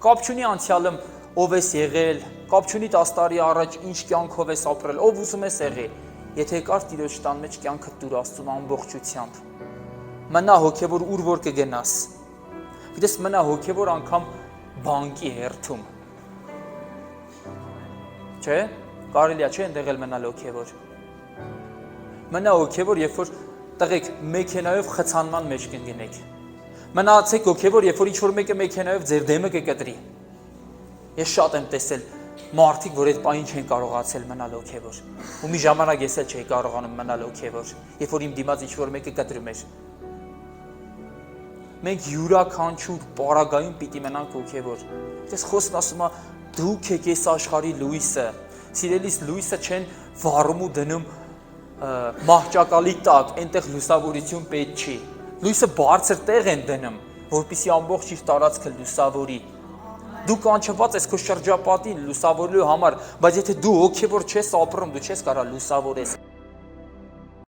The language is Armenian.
կապ չունի անցյալում ով ես եղել, կապ չունի 10 տարի առաջ ինչ կյանքով ես ապրել, ով ուզում ես եղի, եթե եկար Տիրոջ տան մեջ կյանքդ դուր Աստծուն ամբողջությամբ, մնա հոգևոր ուր որ կգնաս, գիտես մնա հոգևոր անգամ բանկի հերթում, չէ, կարելի է չէ ընդեղ էլ մնալ հոգևոր, մնա հոգևոր, երբ որ տղեկ մեքենայով խցանման մեջ կընկնեք, մնացեք հոգևոր, երբ որ ինչ-որ մեկը մեքենայով ձեր դեմը կկտրի, ես շատ եմ տեսել մարդիկ, որ այդ պահին չեն կարողացել մնալ հոգևոր, ու մի ժամանակ ես էլ չէի կարողանում մնալ հոգևոր, երբ որ իմ դիմաց ինչ-որ մեկը կտրում էր, մենք յուրաքանչյուր պարագայում պիտի մնանք հոգևոր, ես խոսքն ասում է դուք եք այս աշխարհի լույսը, սիրելիս լույսը չեն վառում ու դնում մահճակալի տակ, այնտեղ լուսավորություն պետք չի, լույսը բարձր տեղ են դնում, որպեսզի ամբողջ իր տարածքը լուսավորի, դու կանչված ես քո շրջապատին լուսավորելու համար, բայց եթե դու հոգևոր չես ապրում, դու չես կարող լուսավորես